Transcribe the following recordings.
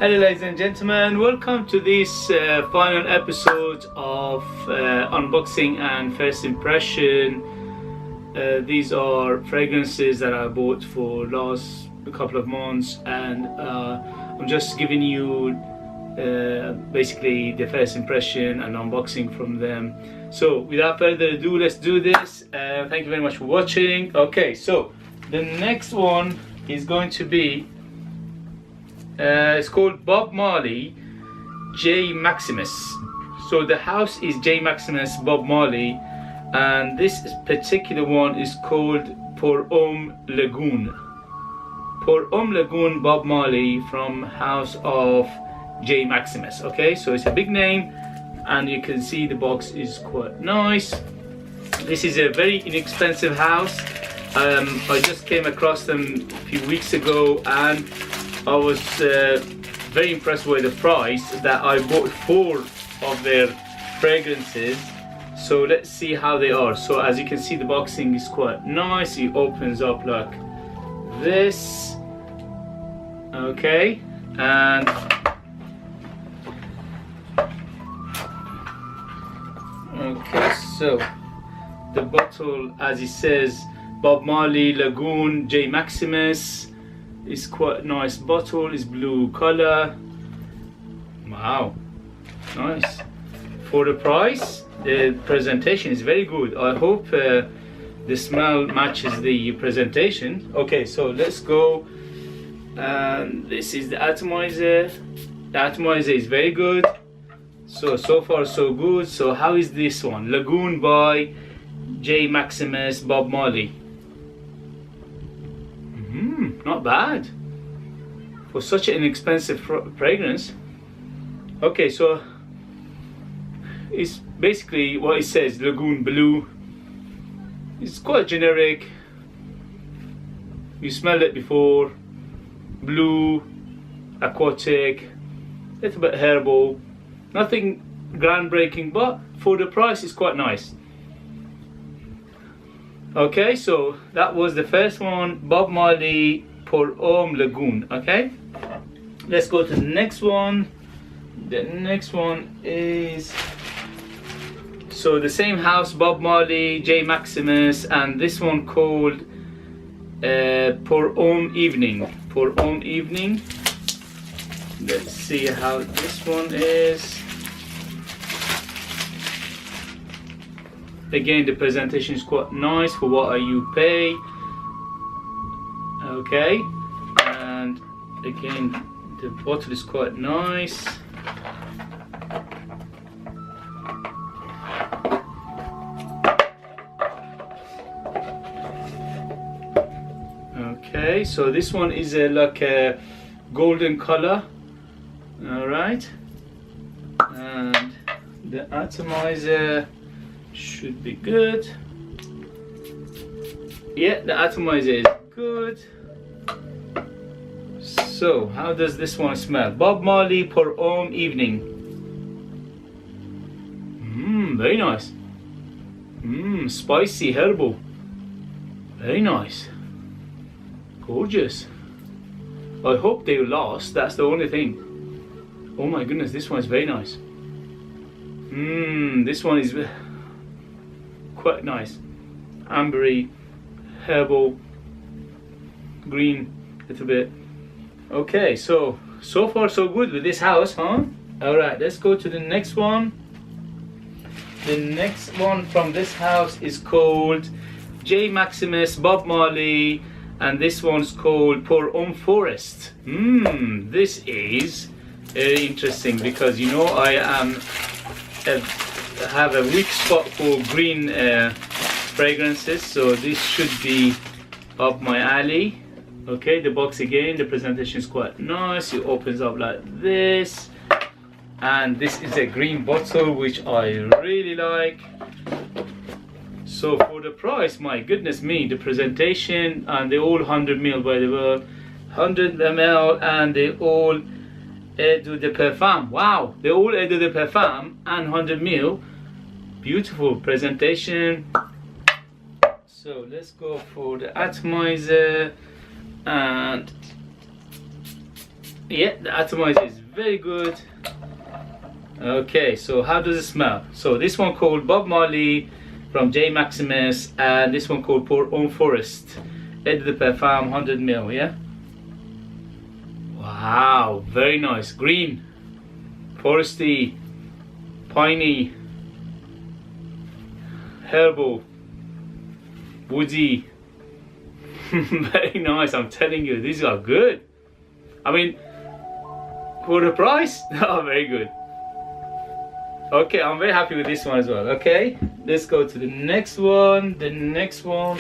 Hello ladies and gentlemen, welcome to this final episode of unboxing and first impression. These are fragrances that I bought for last couple of months, and I'm just giving you basically the first impression and unboxing from them. So without further ado, let's do this. Thank you very much for watching. Okay, so the next one is going to be it's called Bob Marley J Maximus. So the house is J Maximus Bob Marley, and this particular one is called Perfume Lagoon. Perfume Lagoon Bob Marley from house of J Maximus. Okay, so it's a big name, and you can see the box is quite nice. This is a very inexpensive house. I just came across them a few weeks ago, and I was very impressed with the price that I bought 4 of their fragrances. So let's see how they are. So as you can see, the boxing is quite nice. It opens up like this. Okay, and okay, so the bottle, as it says, Bob Marley Lagoon J Maximus. It's quite nice bottle. It's blue color. Wow, nice. For the price, the presentation is very good. I hope the smell matches the presentation. Okay, so let's go. And this is the atomizer. The atomizer is very good. So far so good. So how is this one? Lagoon by J Maximus Bob Marley. Not bad for such an inexpensive fragrance. Okay, so it's basically what it says, Lagoon Blue. It's quite generic. You smelled it before. Blue, aquatic, little bit herbal. Nothing groundbreaking, but for the price it's quite nice. Okay, so that was the first one, Bob Marley Perfume Lagoon. Okay, let's go to the next one. The next one is, so the same house, Bob Marley J Maximus, and this one called Perfume Evening. Perfume Evening. Let's see how this one is. Again, the presentation is quite nice for what you pay. Okay, and again, the bottle is quite nice. Okay, so this one is like a golden color. All right, and the atomizer should be good. Yeah, the atomizer is good. So how does this one smell? Bob Marley Perfume Evening. Very nice. Spicy herbal. Very nice. Gorgeous. I hope they last. That's the only thing. Oh my goodness, this one is very nice. This one is quite nice. Ambery, herbal, green, little bit. Okay, so far so good with this house, huh? Alright, let's go to the next one. The next one from this house is called J Maximus Bob Marley, and this one's called Perfume Forest. This is very interesting because you know I have a weak spot for green fragrances, so this should be up my alley. Okay, the box again, the presentation is quite nice. It opens up like this, and this is a green bottle which I really like. So for the price, my goodness me, the presentation, and they all 100 ml by the way, 100 ml, and they all Eau de Perfume. Wow, they all Eau de Perfume and 100 ml. Beautiful presentation. So let's go for the atomizer, and Yeah, the atomizer is very good. Okay, so how does it smell? So this one called Bob Marley from J Maximus, and this one called Pour Homme Forest. Eau de Perfume 100 ml, yeah? Wow, very nice. Green, foresty, piney, herbal, woody. Very nice, I'm telling you, these are good. I mean, for the price, oh, very good. Okay, I'm very happy with this one as well. Okay, let's go to the next one. The next one,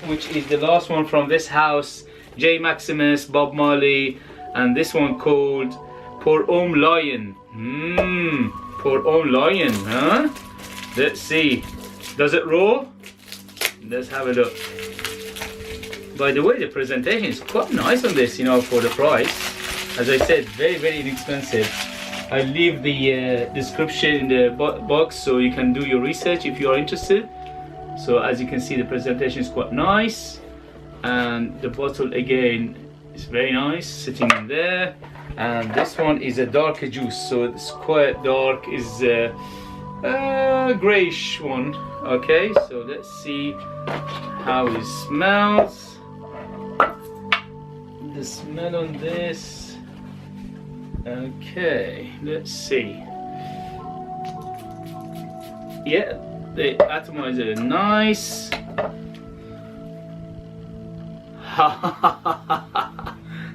which is the last one from this house, J Maximus, Bob Marley, and this one called Pour Homme Lion. Pour Homme Lion, huh? Let's see. Does it roll? Let's have a look. By the way, the presentation is quite nice on this, you know, for the price. As I said, very, very inexpensive. I'll leave the description in the box so you can do your research if you are interested. So as you can see, the presentation is quite nice, and the bottle again is very nice, sitting in there. And this one is a darker juice, so it's quite dark, is a grayish one. Okay, so let's see how it smells. The smell on this. Okay, let's see. Yeah, the atomizer is nice.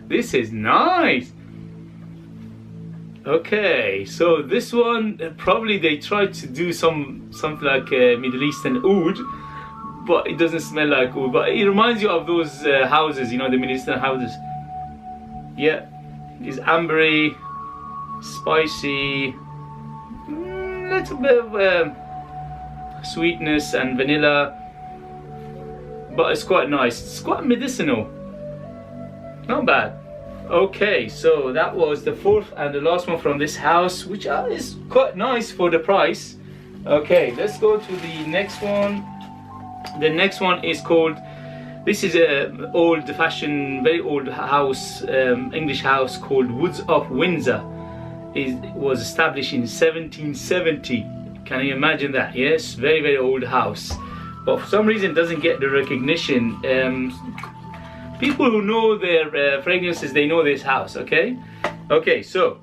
This is nice. Okay, so this one probably they tried to do something like Middle Eastern oud, but it doesn't smell like oud. But it reminds you of those houses, you know, the Middle Eastern houses. Yeah, it's ambery, spicy, little bit of sweetness and vanilla, but it's quite nice. It's quite medicinal, not bad. Okay, so that was the fourth and the last one from this house, which is quite nice for the price. Okay, let's go to the next one. The next one is called, this is a old-fashioned, very old house, English house called Woods of Windsor. It was established in 1770. Can you imagine that? Yes, very, very old house. But for some reason it doesn't get the recognition. People who know their fragrances, they know this house, okay? Okay, so,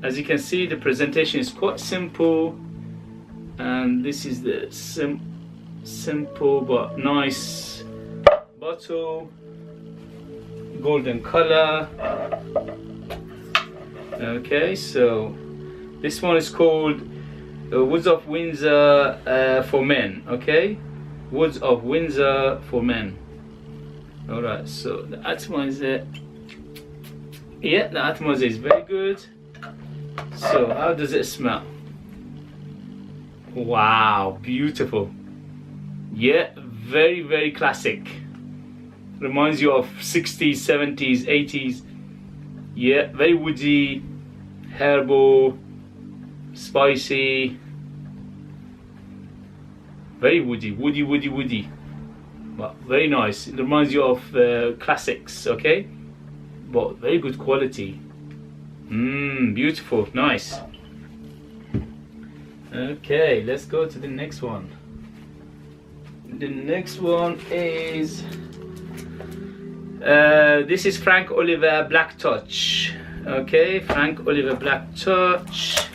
as you can see, the presentation is quite simple. And this is the simple but nice bottle, golden color. Okay, so this one is called Woods of Windsor for men. Okay, Woods of Windsor for men. All right, so the atomizer, yeah, the atomizer is very good. So how does it smell? Wow, beautiful. Yeah, very, very classic. Reminds you of 60s, 70s, 80s. Yeah, very woody, herbal, spicy. Very woody. But very nice. It reminds you of classics, okay? But very good quality. Beautiful, nice. Okay, let's go to the next one. The next one is this is Frank Oliver Black Touch. Okay, Frank Oliver Black Touch.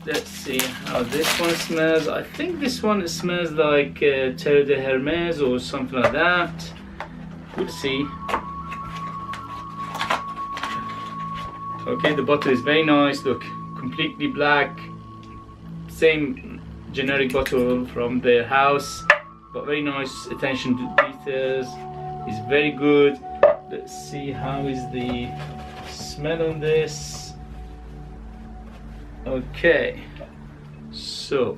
Let's see how this one smells. I think this one smells like Terre de Hermes or something like that. We'll see. Okay, the bottle is very nice. Look, completely black. Same generic bottle from their house, but very nice attention to details. It's very good. Let's see how is the smell on this. Okay, so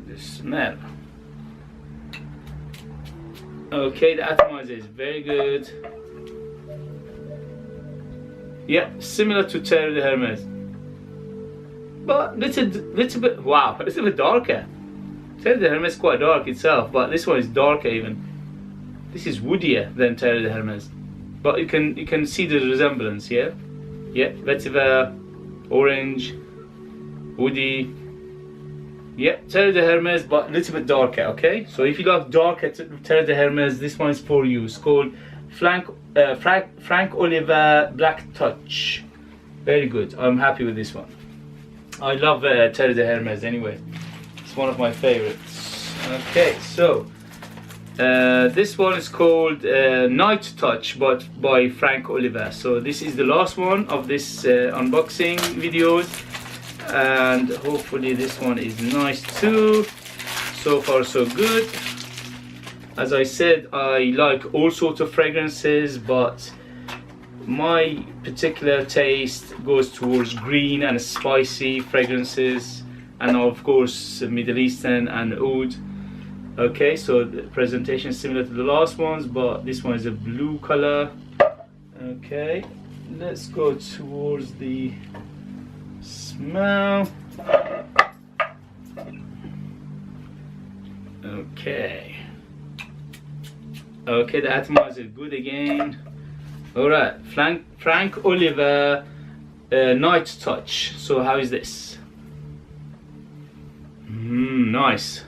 the smell. Okay, the atomizer is very good. Yeah, similar to Terre de Hermes, but little bit, wow, a little bit darker. Terre de Hermes is quite dark itself, but this one is darker even. This is woodier than Terre de Hermes. but you can see the resemblance. Yeah, vetiver, orange, woody. Yeah, Terre de Hermes, but a little bit darker. Okay, so if you like darker Terre de Hermes, this one is for you. It's called Frank Oliver Black Touch. Very good. I'm happy with this one. I love Terre de Hermes anyway. It's one of my favorites. Okay, so this one is called Night Touch, but by Frank Oliver. So this is the last one of this unboxing videos, and hopefully this one is nice too. So far so good. As I said, I like all sorts of fragrances, but my particular taste goes towards green and spicy fragrances, and of course Middle Eastern and oud. Okay, so the presentation is similar to the last ones, but this one is a blue color. Okay, let's go towards the smell. Okay, the atomizer good again. Alright, Frank Oliver Night Touch. So how is this? Nice,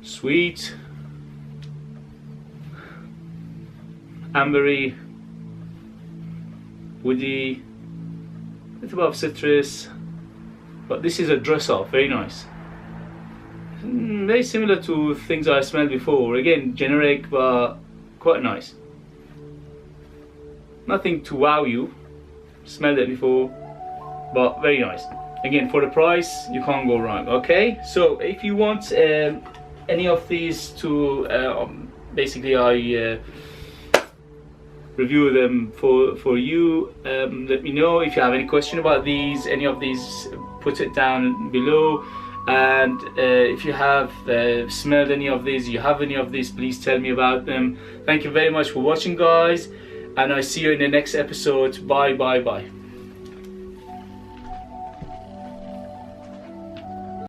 sweet, ambery, woody, a little bit of citrus, but this is a dress up. Very nice. Very similar to things I smelled before. Again, generic, but quite nice. Nothing to wow you. Smelled it before, but very nice. Again, for the price, you can't go wrong. Okay, so if you want any of these to basically I review them for you, let me know. If you have any question about these, any of these, put it down below. And if you have smelled any of these, you have any of these, please tell me about them. Thank you very much for watching, guys, and I see you in the next episode. Bye.